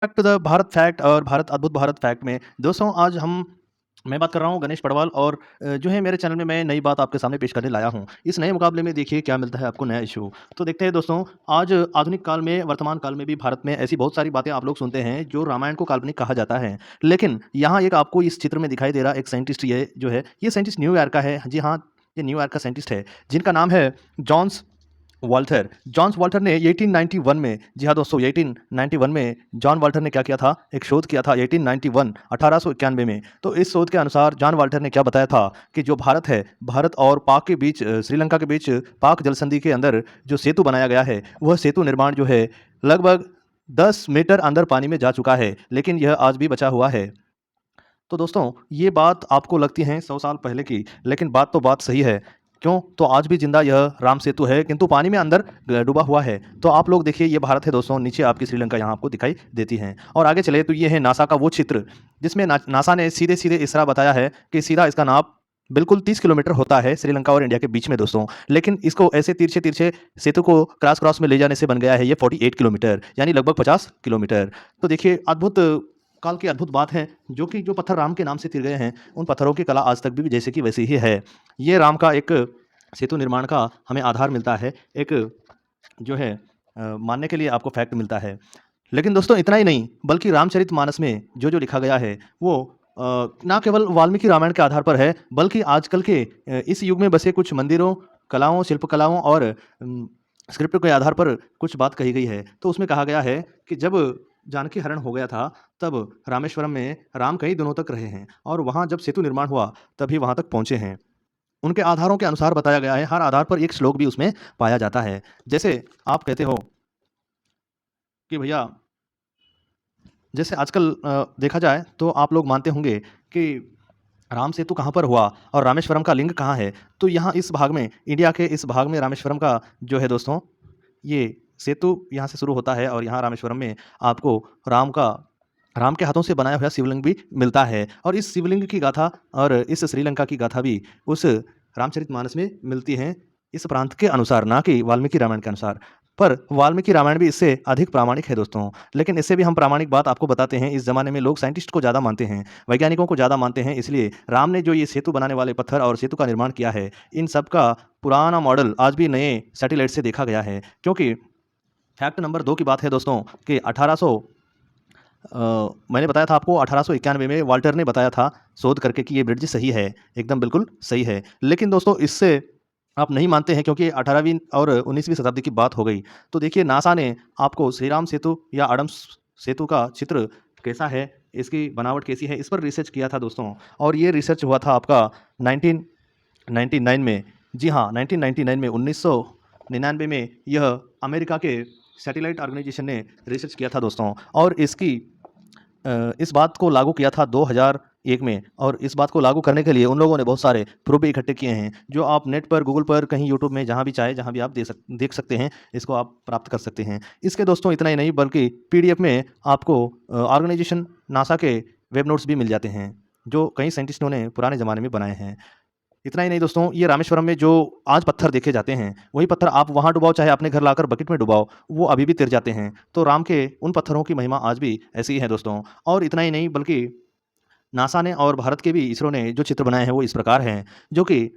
Back to the Bharat fact और भारत अद्भुत Bharat fact में दोस्तों आज मैं बात कर रहा हूँ गणेश पडवाल और जो है मेरे चैनल में मैं नई बात आपके सामने पेश करने लाया हूँ। इस नए मुकाबले में देखिए क्या मिलता है आपको नया इशू। तो देखते हैं दोस्तों, आज आधुनिक काल में वर्तमान काल में भी भारत में ऐसी बहुत सारी बातें आप लोग सुनते हैं जो रामायण को काल्पनिक कहा जाता है। लेकिन यहाँ एक आपको इस चित्र में दिखाई दे रहा एक साइंटिस्ट ये जो है, ये साइंटिस्ट न्यूयॉर्क का है। जी हाँ, ये न्यूयॉर्क का साइंटिस्ट है जिनका नाम है जॉन्स वॉल्टर। जॉन्स वॉल्टर ने 1891 में, जी हाँ दोस्तों, 1891 में जॉन वॉल्टर ने क्या किया था, एक शोध किया था 1891 1891 में। तो इस शोध के अनुसार जॉन वॉल्टर ने क्या बताया था कि जो भारत है, भारत और पाक के बीच, श्रीलंका के बीच पाक जल संधि के अंदर जो सेतु बनाया गया है, वह सेतु निर्माण जो है लगभग 10 मीटर अंदर पानी में जा चुका है, लेकिन यह आज भी बचा हुआ है। तो दोस्तों, ये बात आपको लगती है 100 साल पहले की, लेकिन बात तो बात सही है। क्यों? तो आज भी ज़िंदा यह राम सेतु है, किंतु पानी में अंदर डूबा हुआ है। तो आप लोग देखिए, ये भारत है दोस्तों, नीचे आपकी श्रीलंका यहाँ आपको दिखाई देती है। और आगे चले तो ये है नासा का वो चित्र जिसमें नासा ने सीधे-सीधे इस तरह बताया है कि सीधा इसका नाप बिल्कुल 30 किलोमीटर होता है श्रीलंका और इंडिया के बीच में दोस्तों। लेकिन इसको ऐसे तिरछे-तिरछे सेतु को क्रॉस में ले जाने से बन गया है ये 48 किलोमीटर, यानी लगभग 50 किलोमीटर। तो देखिए, अद्भुत काल की अद्भुत बात है, जो पत्थर राम के नाम से तिर गए हैं, उन पत्थरों की कला आज तक भी जैसे की वैसी ही है। ये राम का एक सेतु निर्माण का हमें आधार मिलता है, एक जो है मानने के लिए आपको फैक्ट मिलता है। लेकिन दोस्तों इतना ही नहीं, बल्कि रामचरितमानस में जो लिखा गया है वो ना केवल वाल्मीकि रामायण के आधार पर है, बल्कि आजकल के इस युग में बसे कुछ मंदिरों, कलाओं, शिल्पकलाओं और स्क्रिप्ट के आधार पर कुछ बात कही गई है। तो उसमें कहा गया है कि जब जानकी हरण हो गया था, तब रामेश्वरम में राम कई दिनों तक रहे हैं और वहाँ जब सेतु निर्माण हुआ, तभी वहाँ तक पहुँचे हैं। उनके आधारों के अनुसार बताया गया है, हर आधार पर एक श्लोक भी उसमें पाया जाता है। जैसे आप कहते हो कि भैया, जैसे आजकल देखा जाए तो आप लोग मानते होंगे कि राम सेतु कहाँ पर हुआ और रामेश्वरम का लिंग कहाँ है। तो यहाँ इस भाग में, इंडिया के इस भाग में रामेश्वरम का जो है दोस्तों, ये सेतु यहाँ से शुरू होता है और यहाँ रामेश्वरम में आपको राम के हाथों से बनाया हुआ शिवलिंग भी मिलता है। और इस शिवलिंग की गाथा और इस श्रीलंका की गाथा भी उस रामचरितमानस में मिलती हैं, इस प्रांत के अनुसार, ना कि वाल्मीकि रामायण के अनुसार। पर वाल्मीकि रामायण भी इससे अधिक प्रामाणिक है दोस्तों। लेकिन इससे भी हम प्रामाणिक बात आपको बताते हैं, इस ज़माने में लोग साइंटिस्ट को ज़्यादा मानते हैं, वैज्ञानिकों को ज़्यादा मानते हैं, इसलिए राम ने जो ये सेतु बनाने वाले पत्थर और सेतु का निर्माण किया है, इन सब का पुराना मॉडल आज भी नए सैटेलाइट से देखा गया है। क्योंकि फैक्ट नंबर 2 की बात है दोस्तों कि 1800 मैंने बताया था आपको 1891 में वाल्टर ने बताया था शोध करके कि ये ब्रिड्ज सही है, एकदम बिल्कुल सही है। लेकिन दोस्तों इससे आप नहीं मानते हैं, क्योंकि 18वीं और 19वीं शताब्दी की बात हो गई। तो देखिए, नासा ने आपको श्री राम सेतु या आडम्स सेतु का चित्र कैसा है, इसकी बनावट कैसी है, इस पर रिसर्च किया था दोस्तों। और ये रिसर्च हुआ था आपका 1999 में। जी हाँ, 1999 में, 1999 में यह अमेरिका के सैटेलाइट ऑर्गेनाइजेशन ने रिसर्च किया था दोस्तों। और इस बात को लागू किया था 2001 में। और इस बात को लागू करने के लिए उन लोगों ने बहुत सारे प्रूफ भी इकट्ठे किए हैं, जो आप नेट पर, गूगल पर, कहीं यूट्यूब में, जहाँ भी चाहे, जहाँ भी आप देख सकते हैं, इसको आप प्राप्त कर सकते हैं। इसके दोस्तों इतना ही नहीं, बल्कि पीडीएफ में आपको ऑर्गेनाइजेशन नासा के वेब नोट्स भी मिल जाते हैं, जो कई साइंटिस्टों ने पुराने ज़माने में बनाए हैं। इतना ही नहीं दोस्तों, ये रामेश्वरम में जो आज पत्थर देखे जाते हैं, वही पत्थर आप वहाँ डुबाओ, चाहे अपने घर लाकर बकेट में डुबाओ, वो अभी भी तिर जाते हैं। तो राम के उन पत्थरों की महिमा आज भी ऐसी ही है दोस्तों। और इतना ही नहीं, बल्कि नासा ने और भारत के भी इसरो ने जो चित्र बनाए हैं वो इस प्रकार हैं, जो कि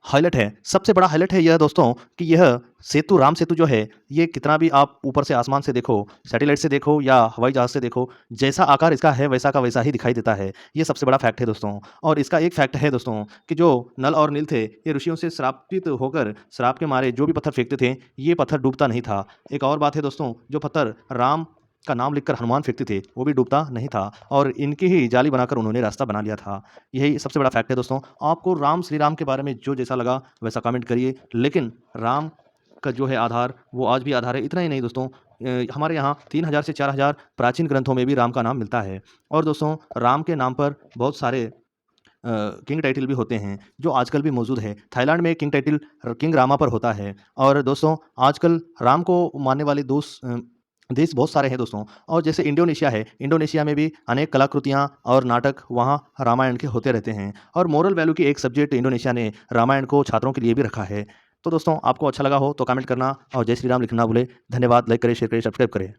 हाइलाइट है, सबसे बड़ा हाइलाइट है यह दोस्तों कि यह सेतु, राम सेतु जो है, ये कितना भी आप ऊपर से, आसमान से देखो, सैटेलाइट से देखो या हवाई जहाज़ से देखो, जैसा आकार इसका है वैसा का वैसा ही दिखाई देता है। ये सबसे बड़ा फैक्ट है दोस्तों। और इसका एक फैक्ट है दोस्तों कि जो नल और नील थे, ये ऋषियों से श्रापित होकर, श्राप के मारे जो भी पत्थर फेंकते थे, ये पत्थर डूबता नहीं था। एक और बात है दोस्तों, जो पत्थर राम का नाम लिखकर हनुमान फेंकते थे, वो भी डूबता नहीं था, और इनकी ही जाली बनाकर उन्होंने रास्ता बना लिया था। यही सबसे बड़ा फैक्ट है दोस्तों। आपको श्री राम के बारे में जो जैसा लगा वैसा कमेंट करिए, लेकिन राम का जो है आधार, वो आज भी आधार है। इतना ही नहीं दोस्तों, हमारे यहाँ 3000 से 4000 प्राचीन ग्रंथों में भी राम का नाम मिलता है। और दोस्तों, राम के नाम पर बहुत सारे किंग टाइटल भी होते हैं, जो आजकल भी मौजूद है। थाईलैंड में किंग टाइटल किंग रामा पर होता है। और दोस्तों, आजकल राम को मानने वाले देश बहुत सारे हैं दोस्तों। और जैसे इंडोनेशिया है, इंडोनेशिया में भी अनेक कलाकृतियाँ और नाटक वहाँ रामायण के होते रहते हैं। और मोरल वैल्यू की एक सब्जेक्ट इंडोनेशिया ने रामायण को छात्रों के लिए भी रखा है। तो दोस्तों, आपको अच्छा लगा हो तो कमेंट करना और जय श्री राम लिखना ना भूलें। धन्यवाद। लाइक करें, शेयर करें, सब्सक्राइब करें।